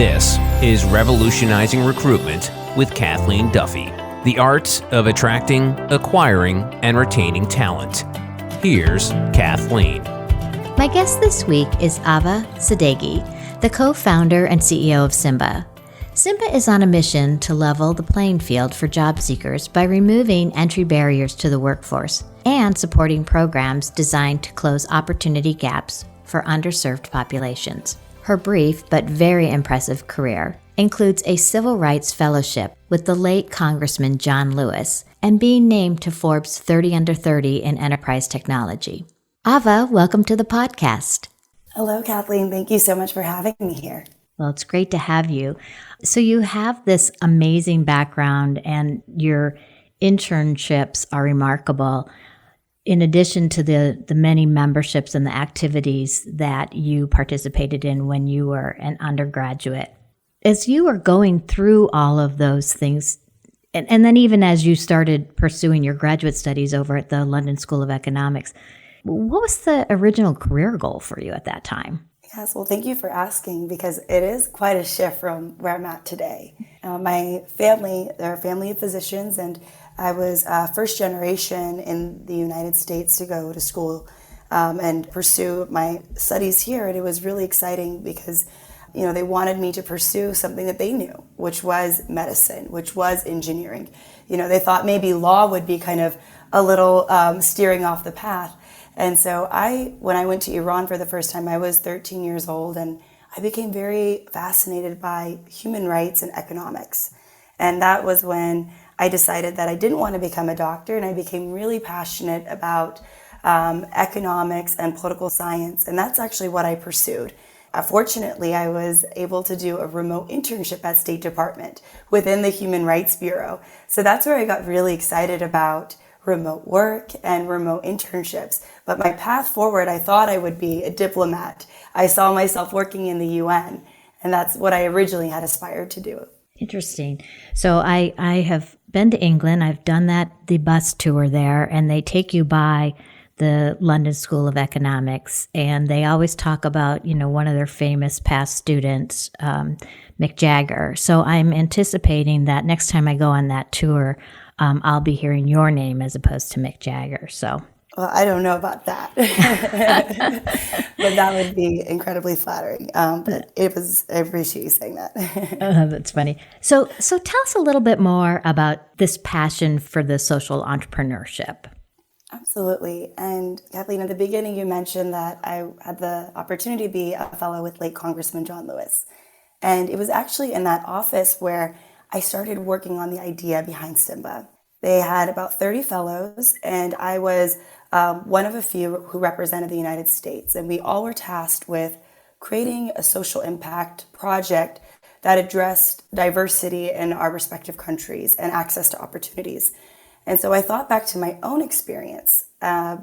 This is Revolutionizing Recruitment with Kathleen Duffy, the art of attracting, acquiring, and retaining talent. Here's Kathleen. My guest this week is Ahva Sadeghi, the co-founder and CEO of Symba. Symba is on a mission to level the playing field for job seekers by removing entry barriers to the workforce and supporting programs designed to close opportunity gaps for underserved populations. Her brief but very impressive career includes a civil rights fellowship with the late Congressman John Lewis and being named to Forbes 30 Under 30 in enterprise technology. Ahva, welcome to the podcast. Hello, Kathleen. Thank you so much for having me here. Well, it's great to have you. So you have this amazing background and your internships are remarkable. In addition to the many memberships and the activities that you participated in when you were an undergraduate. As you were going through all of those things, and then even as you started pursuing your graduate studies over at the London School of Economics, what was the original career goal for you at that time? Yes, well, thank you for asking, because it is quite a shift from where I'm at today. My family, they're a family of physicians, and I was first generation in the United States to go to school and pursue my studies here. And it was really exciting because, they wanted me to pursue something that they knew, which was medicine, which was engineering. They thought maybe law would be kind of a little steering off the path. And so when I went to Iran for the first time, I was 13 years old, and I became very fascinated by human rights and economics. And that was when I decided that I didn't want to become a doctor, and I became really passionate about economics and political science, and that's actually what I pursued. Fortunately, I was able to do a remote internship at State Department within the Human Rights Bureau. So that's where I got really excited about remote work and remote internships. But my path forward, I thought I would be a diplomat. I saw myself working in the UN, and that's what I originally had aspired to do. Interesting. So I have been to England. I've done the bus tour there, and they take you by the London School of Economics, and they always talk about, one of their famous past students, Mick Jagger. So I'm anticipating that next time I go on that tour, I'll be hearing your name as opposed to Mick Jagger. So, well, I don't know about that, but that would be incredibly flattering. But I appreciate you saying that. That's funny. So tell us a little bit more about this passion for the social entrepreneurship. Absolutely. And Kathleen, at the beginning, you mentioned that I had the opportunity to be a fellow with late Congressman John Lewis. And it was actually in that office where I started working on the idea behind Symba. They had about 30 fellows, and I was one of a few who represented the United States. And we all were tasked with creating a social impact project that addressed diversity in our respective countries and access to opportunities. And so I thought back to my own experience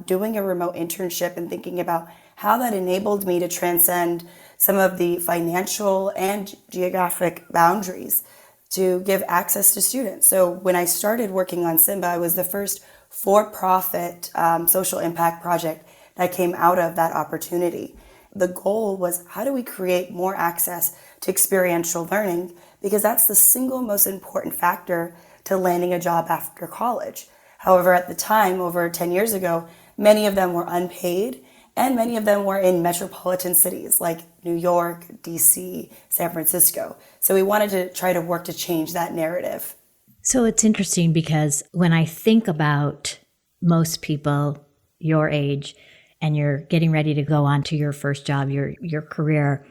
doing a remote internship and thinking about how that enabled me to transcend some of the financial and geographic boundaries to give access to students. So when I started working on Symba, I was the first for-profit social impact project that came out of that opportunity. The goal was, how do we create more access to experiential learning? Because that's the single most important factor to landing a job after college. However, at the time, over 10 years ago, many of them were unpaid, and many of them were in metropolitan cities like New York, DC, San Francisco. So we wanted to try to work to change that narrative. So it's interesting because when I think about most people your age and you're getting ready to go on to your first job, your career,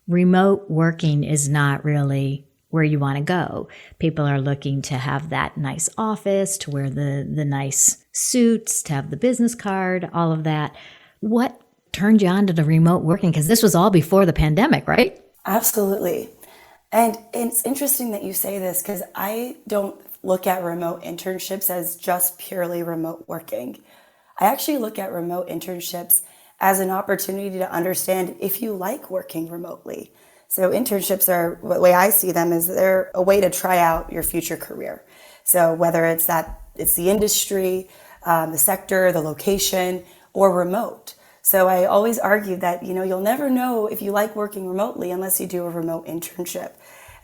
remote working is not really where you want to go. People are looking to have that nice office, to wear the nice suits, to have the business card, all of that. What turned you on to the remote working? Because this was all before the pandemic, right? Absolutely. And it's interesting that you say this, because I don't look at remote internships as just purely remote working. I actually look at remote internships as an opportunity to understand if you like working remotely. So internships are, the way I see them, is they're a way to try out your future career. So whether it's the industry, the sector, the location, or remote. So I always argued that, you'll never know if you like working remotely unless you do a remote internship.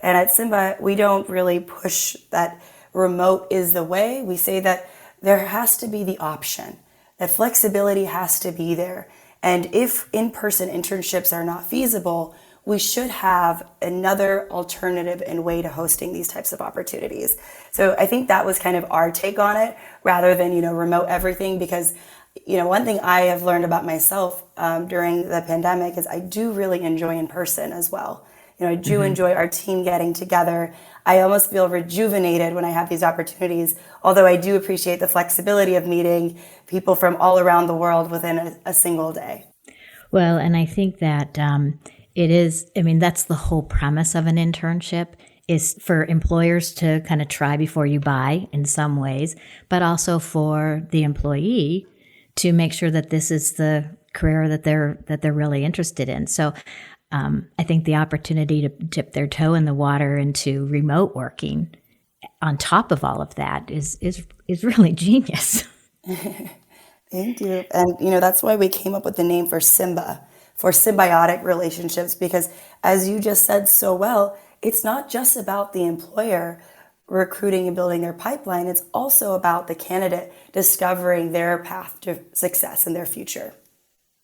And at Symba, we don't really push that remote is the way. We say that there has to be the option, that flexibility has to be there. And if in-person internships are not feasible, we should have another alternative and way to hosting these types of opportunities. So I think that was kind of our take on it, rather than, remote everything, because one thing I have learned about myself during the pandemic is I do really enjoy in person as well. I do enjoy our team getting together. I almost feel rejuvenated when I have these opportunities, although I do appreciate the flexibility of meeting people from all around the world within a single day. Well, and I think that it is, that's the whole premise of an internship, is for employers to kind of try before you buy in some ways, but also for the employee to make sure that this is the career that they're really interested in. So I think the opportunity to dip their toe in the water into remote working on top of all of that is really genius. Thank you. And, that's why we came up with the name for Symba, for symbiotic relationships, because as you just said so well, it's not just about the employer recruiting and building their pipeline. It's also about the candidate discovering their path to success in their future.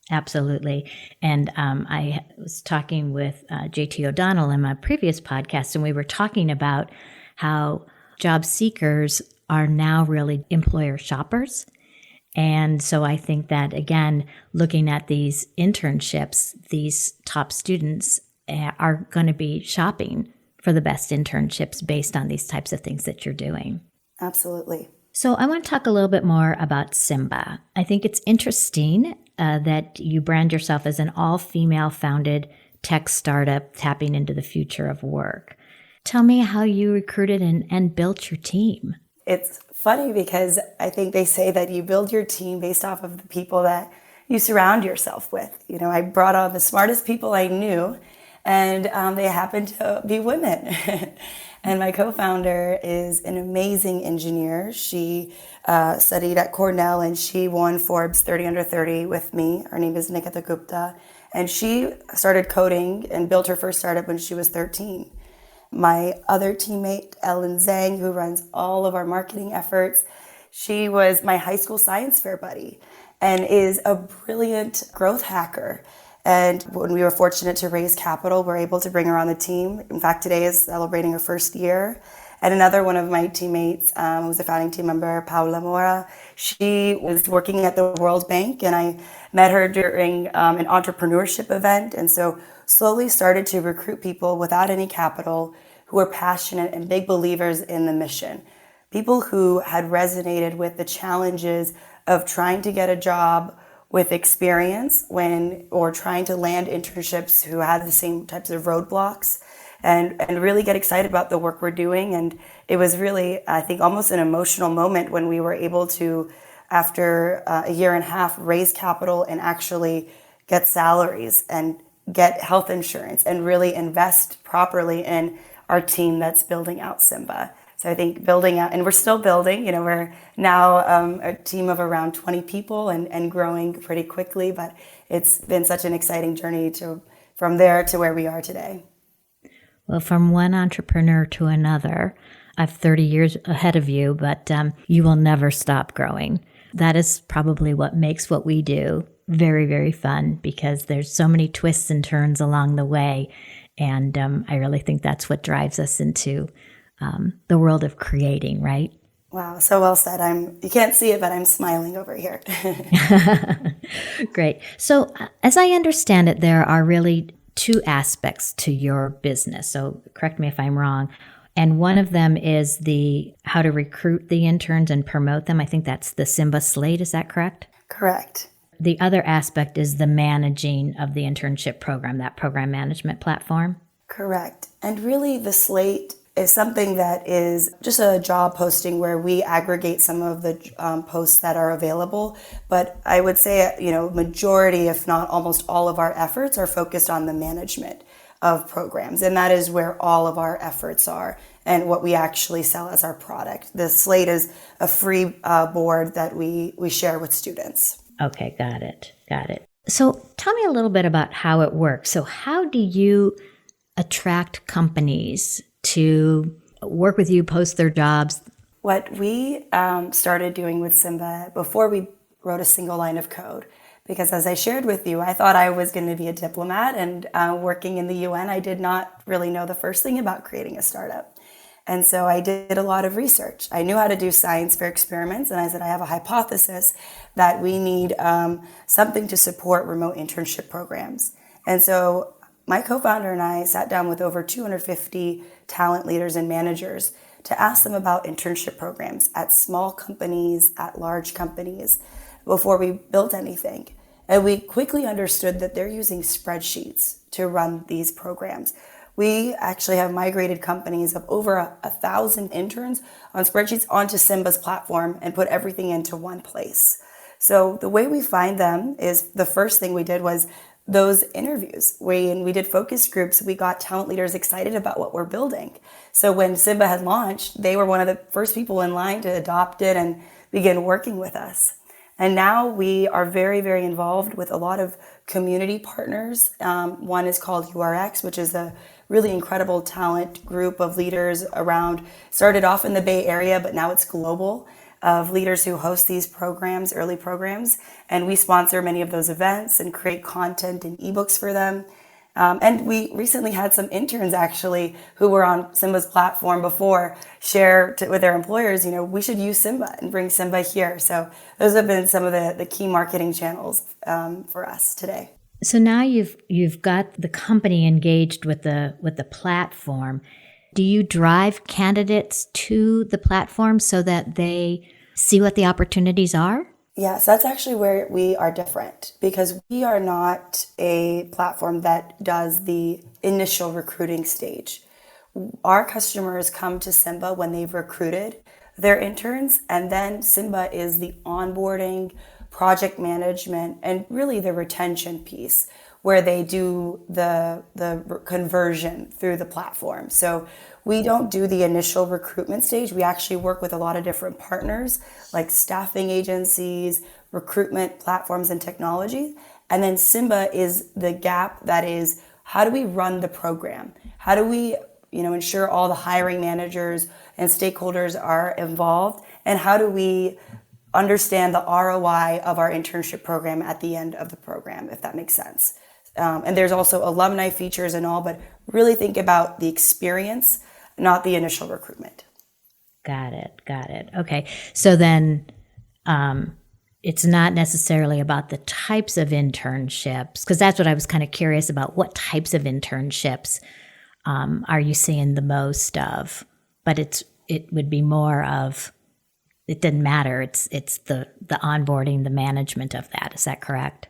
Absolutely. And I was talking with JT O'Donnell in my previous podcast, and we were talking about how job seekers are now really employer shoppers. And so I think that, again, looking at these internships, these top students are going to be shopping for the best internships based on these types of things that you're doing. Absolutely. So I want to talk a little bit more about Symba. I think it's interesting that you brand yourself as an all-female founded tech startup tapping into the future of work. Tell me how you recruited and built your team. It's funny because I think they say that you build your team based off of the people that you surround yourself with. I brought on the smartest people I knew, and they happened to be women. And my co-founder is an amazing engineer. She studied at Cornell, and she won Forbes 30 Under 30 with me. Her name is Nikita Gupta. And she started coding and built her first startup when she was 13. My other teammate, Ellen Zhang, who runs all of our marketing efforts, she was my high school science fair buddy and is a brilliant growth hacker. And when we were fortunate to raise capital, we're able to bring her on the team. In fact, today is celebrating her first year. And another one of my teammates, who's a founding team member, Paula Mora, she was working at the World Bank, and I met her during an entrepreneurship event. And so slowly started to recruit people without any capital who were passionate and big believers in the mission. People who had resonated with the challenges of trying to get a job with experience or trying to land internships, who had the same types of roadblocks, and really get excited about the work we're doing. And it was really, I think, almost an emotional moment when we were able to, after a year and a half, raise capital and actually get salaries and get health insurance and really invest properly in our team that's building out Symba. So I think building out, and we're still building, we're now a team of around 20 people and growing pretty quickly, but it's been such an exciting journey from there to where we are today. Well, from one entrepreneur to another, I've 30 years ahead of you, but you will never stop growing. That is probably what makes what we do very, very fun, because there's so many twists and turns along the way. And I really think that's what drives us into the world of creating, right? Wow, so well said. You can't see it, but I'm smiling over here. Great. So as I understand it, there are really two aspects to your business. So correct me if I'm wrong. And one of them is how to recruit the interns and promote them. I think that's the Symba Slate. Is that correct? Correct. The other aspect is the managing of the internship program, that program management platform. Correct. And really the Slate is something that is just a job posting where we aggregate some of the posts that are available. But I would say, majority, if not almost all of our efforts are focused on the management of programs. And that is where all of our efforts are and what we actually sell as our product. The Slate is a free board that we share with students. Okay, got it. So tell me a little bit about how it works. So how do you attract companies to work with you, post their jobs? What we started doing with Symba before we wrote a single line of code, because as I shared with you, I thought I was going to be a diplomat and working in the UN. I did not really know the first thing about creating a startup. And so I did a lot of research. I knew how to do science fair experiments, and I said, I have a hypothesis that we need something to support remote internship programs. And so my co-founder and I sat down with over 250 talent leaders and managers to ask them about internship programs at small companies, at large companies, before we built anything. And we quickly understood that they're using spreadsheets to run these programs. We actually have migrated companies of over 1,000 interns on spreadsheets onto Symba's platform and put everything into one place. So the way we find them is the first thing we did was those interviews. When we did focus groups, we got talent leaders excited about what we're building. So when Symba had launched, they were one of the first people in line to adopt it and begin working with us. And now we are very, very involved with a lot of community partners. One is called URX, which is a really incredible talent group of leaders around, started off in the Bay Area, but now it's global, of leaders who host these programs, early programs. And we sponsor many of those events and create content and ebooks for them. And we recently had some interns actually who were on Symba's platform before share with their employers, we should use Symba and bring Symba here. So those have been some of the key marketing channels for us today. So now you've got the company engaged with the platform. Do you drive candidates to the platform so that they see what the opportunities are? Yes, that's actually where we are different, because we are not a platform that does the initial recruiting stage. Our customers come to Symba when they've recruited their interns, and then Symba is the onboarding, project management, and really the retention piece, where they do the conversion through the platform. So we don't do the initial recruitment stage. We actually work with a lot of different partners, like staffing agencies, recruitment platforms, and technology. And then Symba is the gap that is, how do we run the program? How do we ensure all the hiring managers and stakeholders are involved? And how do we understand the ROI of our internship program at the end of the program, if that makes sense? And there's also alumni features and all, but really think about the experience, not the initial recruitment. Got it. Okay. So then it's not necessarily about the types of internships, because that's what I was kind of curious about. What types of internships are you seeing the most of? But it would be more of, it didn't matter. It's the onboarding, the management of that. Is that correct?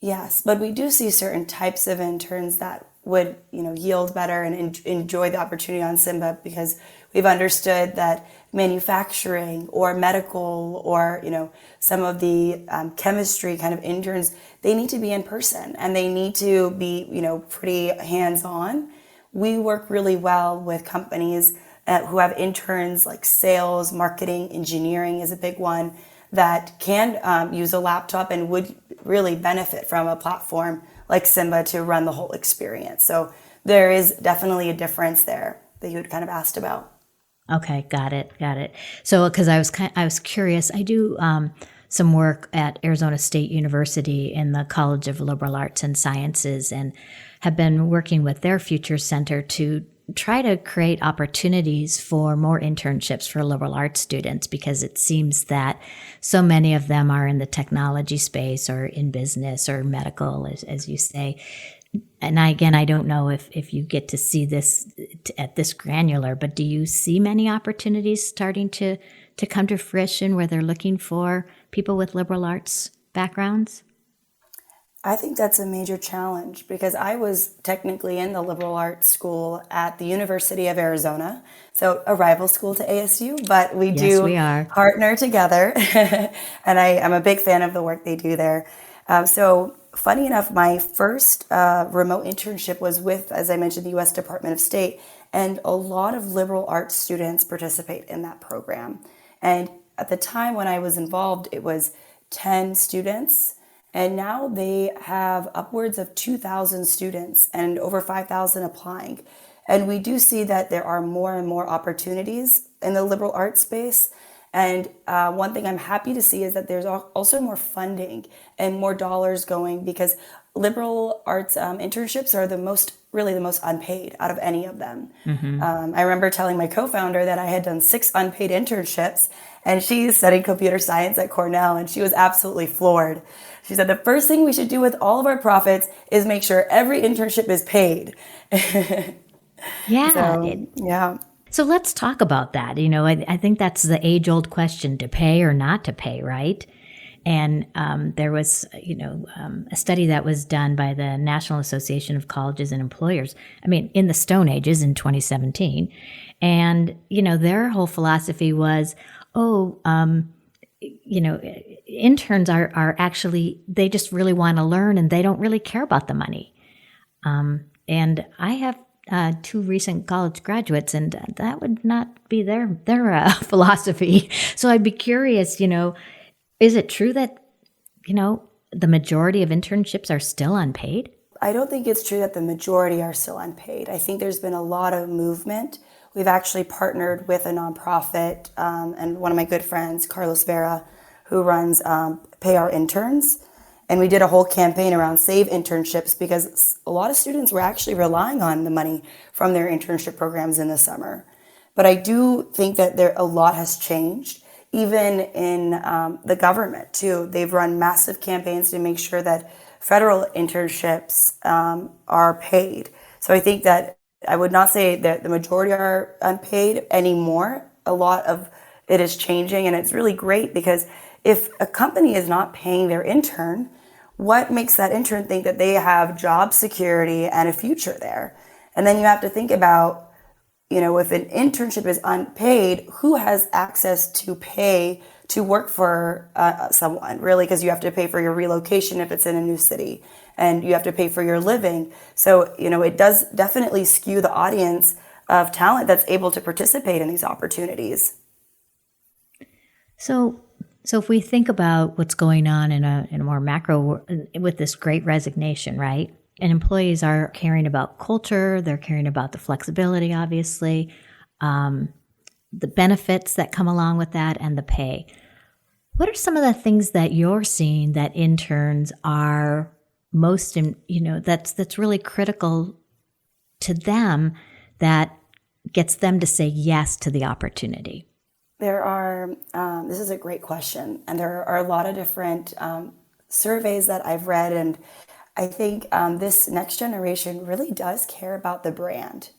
Yes, but we do see certain types of interns that would, yield better and enjoy the opportunity on Symba, because we've understood that manufacturing or medical or, some of the chemistry kind of interns, they need to be in person and they need to be, pretty hands-on. We work really well with companies who have interns like sales, marketing, engineering is a big one, that can use a laptop and would really benefit from a platform like Symba to run the whole experience. So there is definitely a difference there that you had kind of asked about. Okay, got it. So, because I was curious, I do some work at Arizona State University in the College of Liberal Arts and Sciences, and have been working with their Future Center to try to create opportunities for more internships for liberal arts students, because it seems that so many of them are in the technology space or in business or medical, as you say. And I don't know if you get to see this at this granular, but do you see many opportunities starting to come to fruition where they're looking for people with liberal arts backgrounds? I think that's a major challenge, because I was technically in the liberal arts school at the University of Arizona, so a rival school to ASU, but we partner together, and I'm a big fan of the work they do there. So funny enough, my first remote internship was with, as I mentioned, the U.S. Department of State, and a lot of liberal arts students participate in that program. And at the time when I was involved, it was 10 students. And now they have upwards of 2,000 students and over 5,000 applying. And we do see that there are more and more opportunities in the liberal arts space. And one thing I'm happy to see is that there's also more funding and more dollars going, because liberal arts internships are really the most unpaid out of any of them. I remember telling my co-founder that I had done 6 unpaid internships, and she's studying computer science at Cornell, and she was absolutely floored. She said the first thing we should do with all of our profits is make sure every internship is paid. Yeah. So let's talk about that. I think that's the age-old question, to pay or not to pay, right? And there was, a study that was done by the National Association of Colleges and Employers, in the Stone Ages in 2017. And, their whole philosophy was, interns are actually, they just really want to learn and they don't really care about the money. And I have 2 recent college graduates, and that would not be their philosophy. So I'd be curious, is it true that, the majority of internships are still unpaid? I don't think it's true that the majority are still unpaid. I think there's been a lot of movement. We've actually partnered with a nonprofit and one of my good friends, Carlos Vera, who runs Pay Our Interns. And we did a whole campaign around Save Internships, because a lot of students were actually relying on the money from their internship programs in the summer. But I do think that a lot has changed, even in the government too. They've run massive campaigns to make sure that federal internships are paid. So I think that I would not say that the majority are unpaid anymore. A lot of it is changing, and it's really great, because if a company is not paying their intern, what makes that intern think that they have job security and a future there? And then you have to think about, if an internship is unpaid, who has access to pay to work for someone, really? Because you have to pay for your relocation if it's in a new city, and you have to pay for your living. So, it does definitely skew the audience of talent that's able to participate in these opportunities. So if we think about what's going on in a more macro, with this great resignation, right? And employees are caring about culture, they're caring about the flexibility, obviously, the benefits that come along with that, and the pay. What are some of the things that you're seeing that interns are most, that's really critical to them, that gets them to say yes to the opportunity? There are, this is a great question, and there are a lot of different surveys that I've read, and I think this next generation really does care about the brand.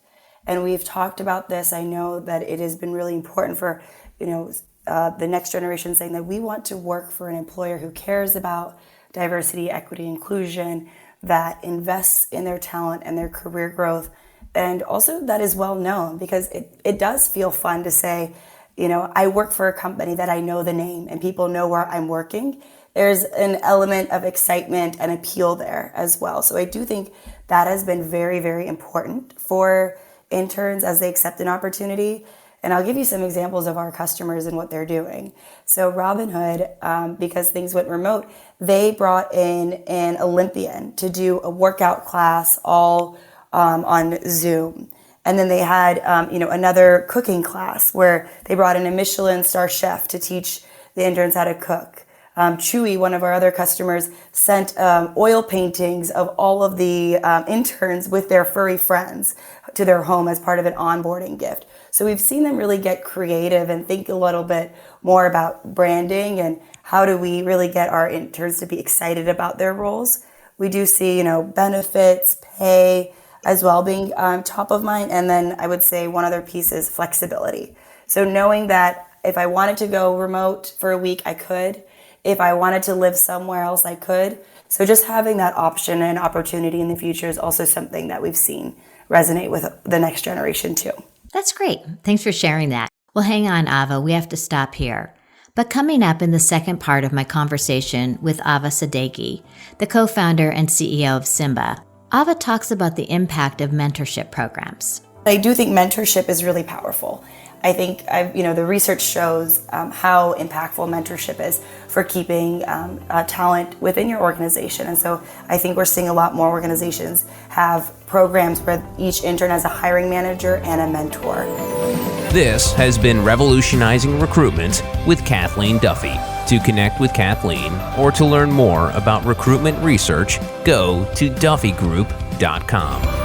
And we've talked about this. I know that it has been really important for, the next generation, saying that we want to work for an employer who cares about diversity, equity, inclusion, that invests in their talent and their career growth, and also that is well known, because it does feel fun to say, I work for a company that I know the name and people know where I'm working. There's an element of excitement and appeal there as well. So I do think that has been very, very important for interns as they accept an opportunity. And I'll give you some examples of our customers and what they're doing. So Robinhood, because things went remote, they brought in an Olympian to do a workout class all on Zoom. And then they had, another cooking class where they brought in a Michelin star chef to teach the interns how to cook. Chewy, one of our other customers, sent oil paintings of all of the interns with their furry friends to their home as part of an onboarding gift. So we've seen them really get creative and think a little bit more about branding and how do we really get our interns to be excited about their roles. We do see, benefits, pay, as well being top of mind. And then I would say one other piece is flexibility. So knowing that if I wanted to go remote for a week, I could. If I wanted to live somewhere else, I could. So just having that option and opportunity in the future is also something that we've seen resonate with the next generation too. That's great. Thanks for sharing that. Well, hang on, Ahva. We have to stop here. But coming up in the second part of my conversation with Ahva Sadeghi, the co-founder and CEO of Symba, Ahva talks about the impact of mentorship programs. I do think mentorship is really powerful. I think the research shows how impactful mentorship is for keeping talent within your organization. And so I think we're seeing a lot more organizations have programs where each intern has a hiring manager and a mentor. This has been Revolutionizing Recruitment with Kathleen Duffy. To connect with Kathleen or to learn more about recruitment research, go to duffygroup.com.